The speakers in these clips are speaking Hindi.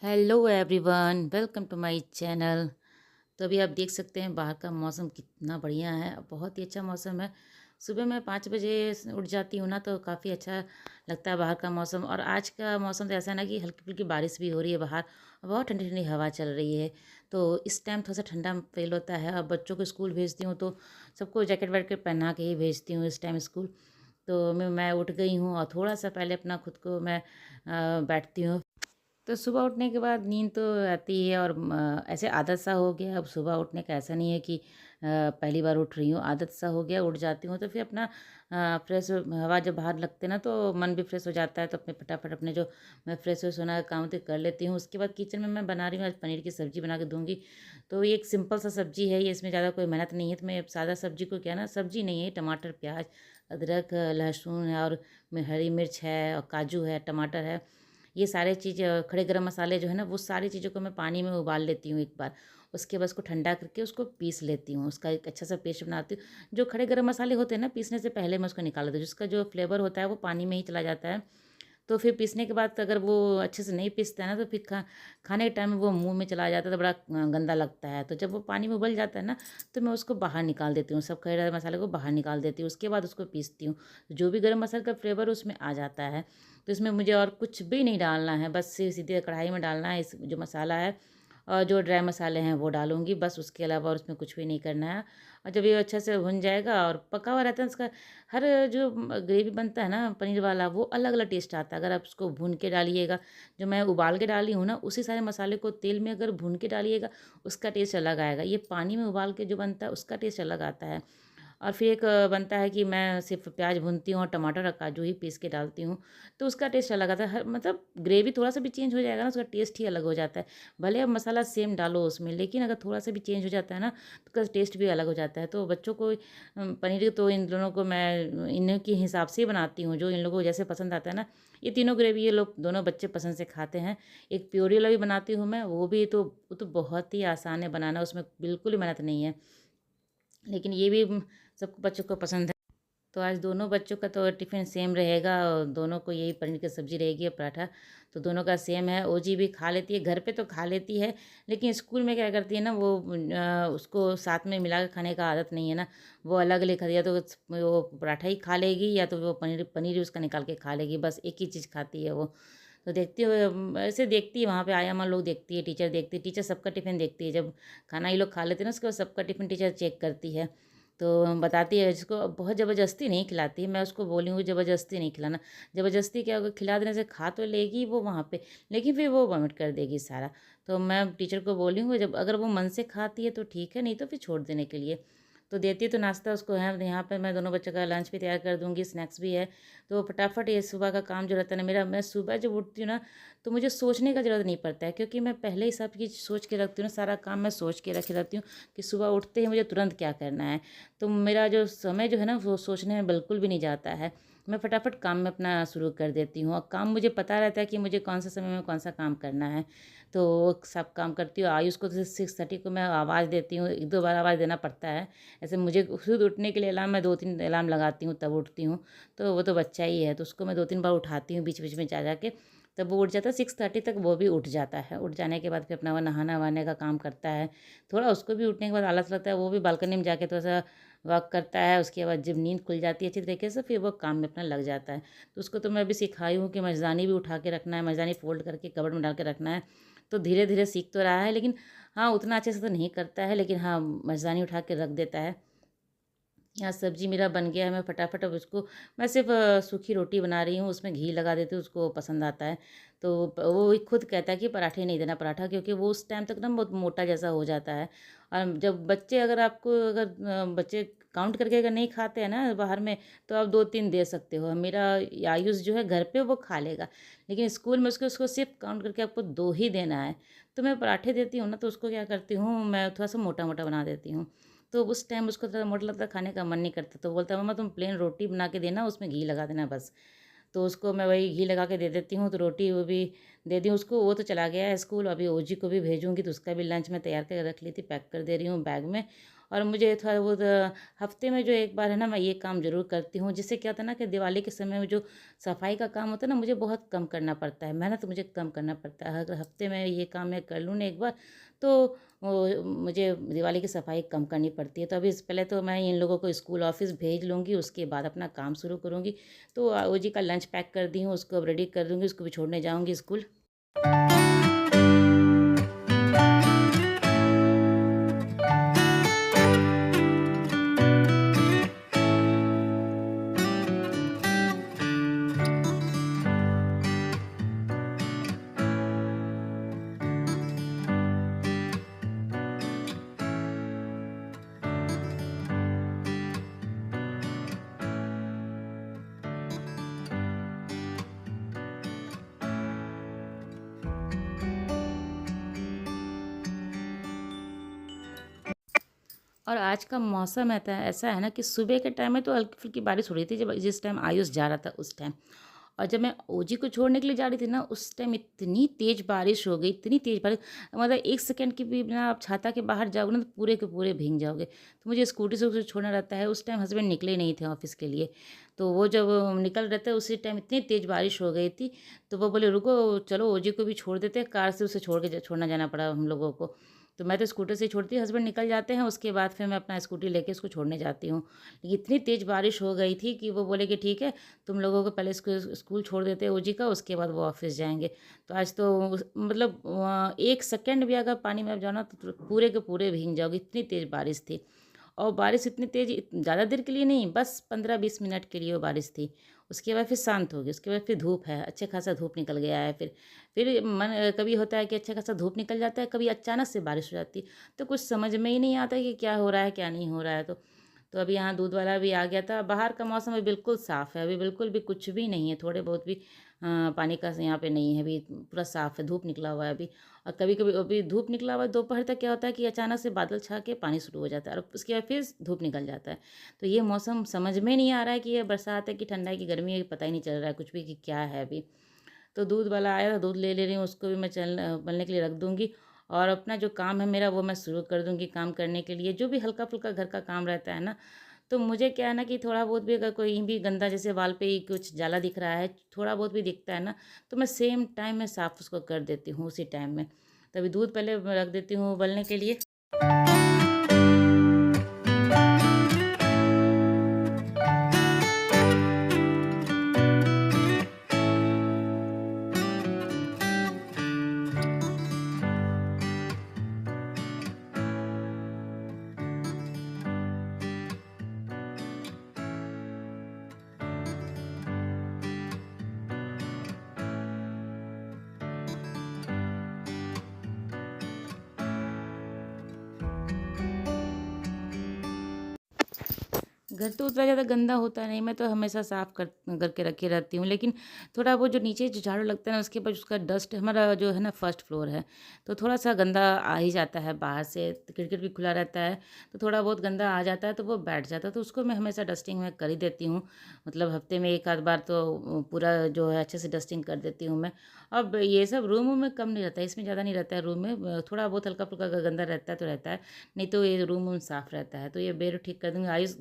Hello everyone, welcome to my channel. तो अभी आप देख सकते हैं बाहर का मौसम कितना बढ़िया है। बहुत ही अच्छा मौसम है। सुबह मैं 5 बजे उठ जाती हूँ ना, तो काफ़ी अच्छा लगता है बाहर का मौसम। और आज का मौसम तो ऐसा है ना कि हल्की फुल्की बारिश भी हो रही है बाहर, और बहुत ठंडी ठंडी हवा चल रही है। तो इस टाइम थोड़ा सा ठंडा फील होता है। और बच्चों को स्कूल भेजती हूँ तो सबको जैकेट वैकेट पहना के ही भेजती हूँ इस टाइम स्कूल। तो मैं उठ गई हूँ और थोड़ा सा पहले अपना खुद को मैं बैठती हूँ। तो सुबह उठने के बाद नींद तो आती है, और ऐसे आदत सा हो गया। अब सुबह उठने का ऐसा नहीं है कि पहली बार उठ रही हूँ, आदत सा हो गया। उठ जाती हूँ तो फिर अपना फ्रेश हवा जब बाहर लगते ना, तो मन भी फ्रेश हो जाता है। तो अपने फटाफट अपने जो मैं फ्रेश व्रेश होना का काम होते कर लेती हूँ। उसके बाद किचन में मैं बना रही हूँ, आज पनीर की सब्ज़ी बना के दूँगी। तो ये एक सिंपल सा सब्ज़ी है, ये इसमें ज़्यादा कोई मेहनत नहीं है। तो मैं सादा सब्ज़ी को क्या ना, सब्ज़ी नहीं है, टमाटर प्याज अदरक लहसुन है, और हरी मिर्च है, और काजू है, टमाटर है, ये सारे चीज़ खड़े गरम मसाले जो है ना, वो सारी चीज़ों को मैं पानी में उबाल लेती हूँ एक बार। उसके बाद उसको ठंडा करके उसको पीस लेती हूँ, उसका एक अच्छा सा पेस्ट बनाती हूँ। जो खड़े गरम मसाले होते हैं ना, पीसने से पहले मैं उसको निकाल देती हूँ, जिसका जो फ्लेवर होता है वो पानी में ही चला जाता है। तो फिर पीसने के बाद अगर वो अच्छे से नहीं पीसता है ना, तो फिर खाने के टाइम में वो मुंह में चला जाता है, तो बड़ा गंदा लगता है। तो जब वो पानी में उबल जाता है ना, तो मैं उसको बाहर निकाल देती हूँ, सब खड़े मसाले को बाहर निकाल देती हूँ। उसके बाद उसको पीसती हूँ, जो भी गर्म मसाले का फ्लेवर उसमें आ जाता है। तो इसमें मुझे और कुछ भी नहीं डालना है, बस सीधे कढ़ाई में डालना है इस जो मसाला है, और जो ड्राई मसाले हैं वो डालूँगी बस। उसके अलावा और उसमें कुछ भी नहीं करना है। और जब ये अच्छा से भुन जाएगा और पका हुआ रहता है उसका, हर जो ग्रेवी बनता है ना पनीर वाला, वो अलग अलग टेस्ट आता है। अगर आप उसको भून के डालिएगा, जो मैं उबाल के डाली हूँ ना, उसी सारे मसाले को तेल में अगर भून के डालिएगा, उसका टेस्ट अलग आएगा। ये पानी में उबाल के जो बनता है उसका टेस्ट अलग आता है। और फिर एक बनता है कि मैं सिर्फ़ प्याज भूनती हूँ और टमाटर और काजू ही पीस के डालती हूँ, तो उसका टेस्ट अलग आता है। हर मतलब ग्रेवी थोड़ा-सा भी चेंज हो जाएगा ना, उसका टेस्ट ही अलग हो जाता है। भले आप मसाला सेम डालो उसमें, लेकिन अगर थोड़ा-सा भी चेंज हो जाता है ना, तो उसका टेस्ट भी अलग हो जाता है। तो बच्चों को पनीर तो इन दोनों को मैं इन्हीं के हिसाब से ही बनाती हूँ, जो इन लोगों को जैसे पसंद आता है ना, ये तीनों ग्रेवी ये लोग दोनों बच्चे पसंद से खाते हैं। एक प्योरी वाला भी बनाती हूँ मैं, वो तो बहुत ही आसान है बनाना, उसमें बिल्कुल ही मेहनत नहीं है। लेकिन ये भी सबको बच्चों को पसंद है। तो आज दोनों बच्चों का तो टिफ़िन सेम रहेगा, और दोनों को यही पनीर की सब्ज़ी रहेगी और पराठा, तो दोनों का सेम है। ओजी भी खा लेती है, घर पे तो खा लेती है, लेकिन स्कूल में क्या करती है ना, वो उसको साथ में मिला के खाने का आदत नहीं है ना। वो अलग-अलग खा, या तो वो पराठा ही खा लेगी, या तो वो पनीर पनीर ही उसका निकाल के खा लेगी, बस एक ही चीज़ खाती है वो। तो देखती हो ऐसे देखती है, वहाँ पे आया अम्मा लोग देखती है, टीचर देखती है, टीचर सबका टिफ़िन देखती है। जब खाना ये लोग खा लेते हैं ना, उसके बाद सबका टिफ़िन टीचर चेक करती है। तो बताती है, जिसको बहुत ज़बरदस्ती नहीं खिलाती है। मैं उसको बोली हूँ ज़बरदस्ती नहीं खिलाना। ज़बरदस्ती क्या होगा, खिला देने से खा तो लेगी वो वहाँ पे, लेकिन फिर वो वॉमिट कर देगी सारा। तो मैं टीचर को बोली हूँ, जब अगर वो मन से खाती है तो ठीक है, नहीं तो फिर छोड़ देने के लिए। तो देती है, तो नाश्ता उसको है। यहाँ पे मैं दोनों बच्चों का लंच भी तैयार कर दूँगी, स्नैक्स भी है। तो फटाफट ये सुबह का काम जो रहता है ना मेरा, मैं सुबह जब उठती हूँ ना, तो मुझे सोचने का ज़रूरत नहीं पड़ता है, क्योंकि मैं पहले ही सब चीज़ सोच के रखती हूँ ना, सारा काम मैं सोच के रखे रहती हूँ कि सुबह उठते ही मुझे तुरंत क्या करना है। तो मेरा जो समय जो है ना, वो सोचने में बिल्कुल भी नहीं जाता है। मैं फटाफट काम में अपना शुरू कर देती हूँ, और काम मुझे पता रहता है कि मुझे कौन से समय में कौन सा काम करना है। तो वो सब काम करती हूँ। आयुष को तो 6:30 को मैं आवाज़ देती हूँ, 1-2 बार आवाज़ देना पड़ता है। ऐसे मुझे खुद उठने के लिए अलार्म मैं 2-3 अलार्म लगाती हूँ, तब उठती हूँ। तो वो तो बच्चा ही है, तो उसको मैं 2-3 बार उठाती हूँ बीच-बीच में जा के, तब वो उठ जाता है। 6:30 तक वो भी उठ जाता है। उठ जाने के बाद फिर अपना वो नहाना-वहाने का काम करता है। थोड़ा उसको भी उठने के बाद आलस लगता है, वो भी बालकनी में जाके थोड़ा-सा वॉक करता है। उसके बाद जब नींद खुल जाती है अच्छी तरीके से, फिर वो काम में अपना लग जाता है। तो उसको तो मैं अभी सिखाई हूँ कि मर्दानी भी उठा के रखना है, मर्दानी फ़ोल्ड करके कबर्ड में डाल के रखना है। तो धीरे-धीरे सीख तो रहा है, लेकिन हाँ, उतना अच्छे से तो नहीं करता है, लेकिन हाँ, मर्दानी उठा के रख देता है। यहाँ सब्ज़ी मेरा बन गया है, मैं फटाफट अब उसको, मैं सिर्फ़ सूखी रोटी बना रही हूँ, उसमें घी लगा देती हूँ, उसको पसंद आता है। तो वो ही खुद कहता है कि पराठे नहीं देना पराठा, क्योंकि वो उस टाइम तक ना बहुत मोटा जैसा हो जाता है। और जब बच्चे अगर आपको अगर बच्चे काउंट करके अगर नहीं खाते हैं ना बाहर में, तो आप 2-3 दे सकते हो। मेरा आयुष जो है घर पे वो खा लेगा, लेकिन स्कूल में उसको उसको सिर्फ़ काउंट करके आपको 2 ही देना है। तो मैं पराठे देती हूँ ना, तो उसको क्या करती हूँ, मैं थोड़ा-सा मोटा-मोटा बना देती हूँ। तो उस टाइम उसको थोड़ा मोटा लगता है, खाने का मन नहीं करता, तो बोलता है मम्मा तुम प्लेन रोटी बना के देना, उसमें घी लगा देना बस। तो उसको मैं वही घी लगा के दे देती हूँ, तो रोटी वो भी दे दी उसको। वो तो चला गया है स्कूल, अभी ओजी को भी भेजूँगी, तो उसका भी लंच मैं तैयार करके रख ली थी, पैक कर दे रही हूँ बैग में। और मुझे थोड़ा बहुत हफ्ते में जो एक बार है ना, मैं ये काम ज़रूर करती हूँ, जिससे क्या होता है ना कि दिवाली के समय में जो सफाई का काम होता है ना, मुझे बहुत कम करना पड़ता है, मेहनत मुझे कम करना पड़ता है। अगर हफ्ते में ये काम मैं कर लूँ ना एक बार, तो मुझे दिवाली की सफाई कम करनी पड़ती है। तो अभी पहले तो मैं इन लोगों को स्कूल ऑफिस भेज लूँगी, उसके बाद अपना काम शुरू करूँगी। तो वो जी का लंच पैक कर दी हूँ, उसको अब रेडी कर दूँगी, उसको भी छोड़ने जाऊँगी स्कूल। और आज का मौसम ऐसा ऐसा है ना कि सुबह के टाइम में तो हल्की-फुल्की बारिश हो रही थी, जब जिस टाइम आयुष जा रहा था उस टाइम। और जब मैं ओजी को छोड़ने के लिए जा रही थी ना, उस टाइम इतनी तेज़ बारिश हो गई, इतनी तेज़ बारिश, मतलब 1 सेकंड की भी बिना आप छाता के बाहर जाओगे ना, तो पूरे के पूरे भीग जाओगे। तो मुझे स्कूटी से उसे छोड़ना रहता है, उस टाइम हस्बैंड निकले नहीं थे ऑफ़िस के लिए। तो वो जब निकल रहे थे, उसी टाइम इतनी तेज़ बारिश हो गई थी, तो वो बोले, "रुको, चलो ओजी को भी छोड़ देते हैं।" कार से उसे छोड़ना जाना पड़ा हम लोगों को। तो मैं तो स्कूटर से ही छोड़ती हूँ, हस्बैंड निकल जाते हैं, उसके बाद फिर मैं अपना स्कूटी लेके उसको छोड़ने जाती हूँ। लेकिन इतनी तेज़ बारिश हो गई थी कि वो बोले कि ठीक है, तुम लोगों को पहले स्कूल छोड़ देते हैं ओजी का, उसके बाद वो ऑफ़िस जाएँगे। तो आज तो मतलब 1 सेकंड भी अगर पानी में आप जाओ ना, तो पूरे के पूरे भीग जाओगे, इतनी तेज़ बारिश थी। और बारिश इतनी तेज़, ज़्यादा देर के लिए नहीं, बस 15-20 मिनट के लिए वो बारिश थी। उसके बाद फिर शांत हो गई, उसके बाद फिर धूप है, अच्छे खासा धूप निकल गया है फिर। फिर कभी होता है कि अच्छा खासा धूप निकल जाता है, कभी अचानक से बारिश हो जाती है, तो कुछ समझ में ही नहीं आता कि क्या हो रहा है, क्या नहीं हो रहा है। तो अभी यहाँ दूध वाला भी आ गया था। बाहर का मौसम अभी बिल्कुल साफ़ है, अभी बिल्कुल भी कुछ भी नहीं है, थोड़े बहुत भी पानी का यहाँ पे नहीं है, अभी पूरा साफ़ है, धूप निकला हुआ है अभी। और कभी-कभी अभी धूप निकला हुआ है, दोपहर तक क्या होता है कि अचानक से बादल छा के पानी शुरू हो जाता है और उसके बाद फिर धूप निकल जाता है। तो ये मौसम समझ में नहीं आ रहा है कि ये बरसात है कि ठंडा है कि गर्मी है, पता ही नहीं चल रहा है कुछ भी कि क्या है अभी। तो दूध वाला आया था, दूध ले ले रही हूँ, उसको भी मैं उबलने के लिए रख दूँगी और अपना जो काम है मेरा, वो मैं शुरू कर दूँगी काम करने के लिए। जो भी हल्का-फुल्का घर का काम रहता है ना, तो मुझे क्या है ना कि थोड़ा बहुत भी अगर कोई भी गंदा, जैसे वॉल पे ही कुछ जाला दिख रहा है, थोड़ा बहुत भी दिखता है ना, तो मैं सेम टाइम में साफ़ उसको कर देती हूँ उसी टाइम में। तभी दूध पहले मैं रख देती हूँ उबलने के लिए। घर तो उतना ज़्यादा गंदा होता नहीं, मैं तो हमेशा साफ़ करके रखे रहती हूँ। लेकिन थोड़ा वो जो नीचे जो झाड़ू लगता है ना, उसके बाद उसका डस्ट, हमारा जो है ना फर्स्ट फ्लोर है, तो थोड़ा-सा गंदा आ ही जाता है बाहर से, तो खिड़की भी खुला रहता है, तो थोड़ा बहुत गंदा आ जाता है, तो वो बैठ जाता है, तो उसको मैं हमेशा डस्टिंग में कर ही देती हूँ। मतलब हफ्ते में 1 आध बार तो पूरा जो है अच्छे से डस्टिंग कर देती हूँ मैं। अब ये सब रूम वूम में कम नहीं रहता है, इसमें ज़्यादा नहीं रहता है रूम में, थोड़ा बहुत हल्का-फुल्का अगर गंदा रहता है तो रहता है, नहीं तो ये रूम वूम साफ़ रहता है। तो ये बेड ठीक कर दूँगी। आयुष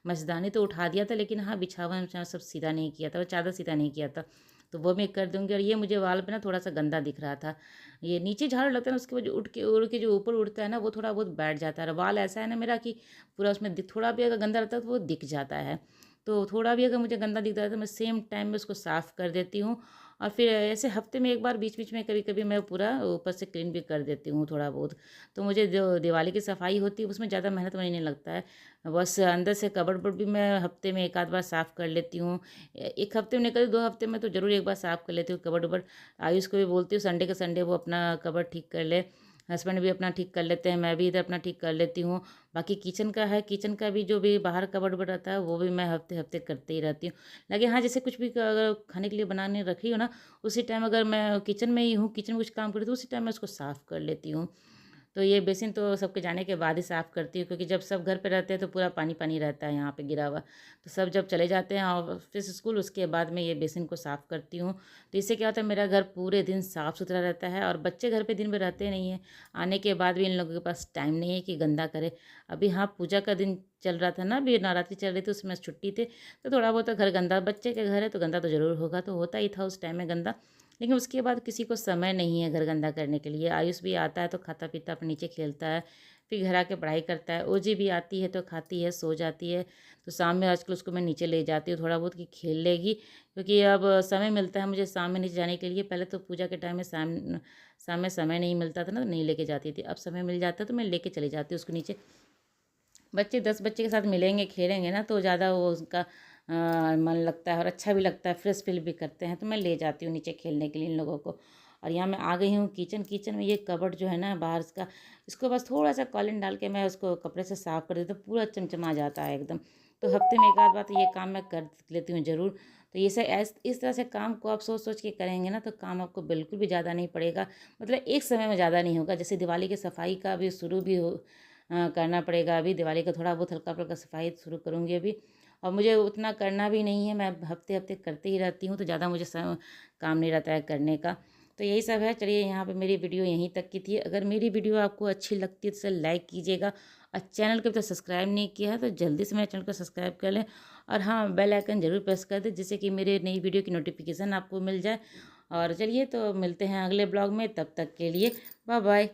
मच्छरदानी तो उठा दिया था, लेकिन हाँ, बिछावन-विछावन सब सीधा नहीं किया था, और चादर सीधा नहीं किया था, तो वो मैं कर दूँगी। और ये मुझे वॉल पे ना थोड़ा-सा गंदा दिख रहा था। ये नीचे झाड़ू लगता है ना, उसके बाद जो उड़ के जो ऊपर उड़ता है ना, वो थोड़ा बहुत बैठ जाता है। और वॉल ऐसा है ना मेरा कि पूरा उसमें थोड़ा भी अगर गंदा रहता है तो वो दिख जाता है। तो थोड़ा भी अगर मुझे गंदा दिखता है तो मैं सेम टाइम में उसको साफ़ कर देती हूँ। और फिर ऐसे हफ्ते में 1 बार बीच-बीच में कभी-कभी मैं पूरा ऊपर से क्लीन भी कर देती हूँ थोड़ा बहुत। तो मुझे जो दिवाली की सफाई होती है उसमें ज़्यादा मेहनत वही नहीं लगता है। बस अंदर से कबर्ड-वबर्ड भी मैं हफ्ते में 1 आध बार साफ़ कर लेती हूँ। 1 हफ्ते में नहीं करी, 2 हफ्ते में तो ज़रूर 1 बार साफ़ कर लेती हूँ कबर्ड-वबर्ड। आयुष को भी बोलती हूँ संडे के संडे वो अपना कबर्ड ठीक कर ले। हस्बैंड भी अपना ठीक कर लेते हैं, मैं भी इधर अपना ठीक कर लेती हूँ। बाकी किचन का है, किचन का भी जो भी बाहर कबर्ड-वबर्ड रहता है, वो भी मैं हफ्ते-हफ्ते करते ही रहती हूँ। लगे हाँ, जैसे कुछ भी अगर खाने के लिए बनाने रखी हो ना, उसी टाइम अगर मैं किचन में ही हूँ, किचन में कुछ काम कर रही हूँ, तो उसी टाइम मैं उसको साफ़ कर लेती हूँ। तो ये बेसिन तो सबके जाने के बाद ही साफ़ करती हूँ, क्योंकि जब सब घर पे रहते हैं तो पूरा पानी पानी रहता है यहाँ पे गिरा हुआ। तो सब जब चले जाते हैं ऑफिस स्कूल, उसके बाद मैं ये बेसिन को साफ़ करती हूँ। तो इससे क्या होता है, मेरा घर पूरे दिन साफ़ सुथरा रहता है। और बच्चे घर पे दिन भर रहते नहीं हैं, आने के बाद भी इन लोगों के पास टाइम नहीं है कि गंदा करे। अभी हाँ, पूजा का दिन चल रहा था ना, अभी नवरात्रि चल रही थी, उसमें छुट्टी थे, तो थोड़ा बहुत तो घर गंदा, बच्चे के घर है तो गंदा तो ज़रूर होगा, तो होता ही था उस टाइम में गंदा। लेकिन उसके बाद किसी को समय नहीं है घर गंदा करने के लिए। आयुष भी आता है तो खाता पीता अपने नीचे खेलता है, फिर घर आके पढ़ाई करता है। ओजी भी आती है तो खाती है, सो जाती है। तो शाम में आजकल उसको मैं नीचे ले जाती हूँ थोड़ा बहुत कि खेल लेगी, क्योंकि अब समय मिलता है मुझे शाम में नीचे जाने के लिए। पहले तो पूजा के टाइम में शाम में समय नहीं मिलता था ना, तो नहीं लेके जाती थी। अब समय मिल जाता है तो मैं लेके चली जाती हूँ उसको नीचे। बच्चे 10 बच्चे के साथ मिलेंगे, खेलेंगे ना, तो ज़्यादा वो उसका मन लगता है और अच्छा भी लगता है, फ्रेश फील भी करते हैं। तो मैं ले जाती हूँ नीचे खेलने के लिए इन लोगों को। और यहाँ मैं आ गई हूँ किचन में। ये कबर्ड जो है ना बाहर इसका, इसको बस थोड़ा सा कॉलिन डाल के मैं उसको कपड़े से साफ़ कर देती हूँ, तो पूरा चमचमा जाता है एकदम। तो हफ्ते में एक आध बार तो ये काम मैं कर लेती हूँ ज़रूर। तो ये से इस तरह से काम को आप सोच सोच के करेंगे ना, तो काम आपको बिल्कुल भी ज़्यादा नहीं पड़ेगा। मतलब एक समय में ज़्यादा नहीं होगा। जैसे दिवाली की सफाई का भी शुरू भी करना पड़ेगा। अभी दिवाली का थोड़ा बहुत हल्का फुल्का सफाई शुरू करूँगी अभी। और मुझे उतना करना भी नहीं है, मैं हफ्ते हफ्ते करती ही रहती हूँ, तो ज़्यादा मुझे काम नहीं रहता है करने का। तो यही सब है। चलिए, यहाँ पे मेरी वीडियो यहीं तक की थी। अगर मेरी वीडियो आपको अच्छी लगती है तो इसे लाइक कीजिएगा, और चैनल को तो सब्सक्राइब नहीं किया है तो जल्दी से मेरे चैनल को सब्सक्राइब कर लें। और हाँ, बेल आइकन ज़रूर प्रेस कर दें, जिससे कि मेरे नई वीडियो की नोटिफिकेशन आपको मिल जाए। और चलिए, तो मिलते हैं अगले ब्लॉग में, तब तक के लिए बाय बाय।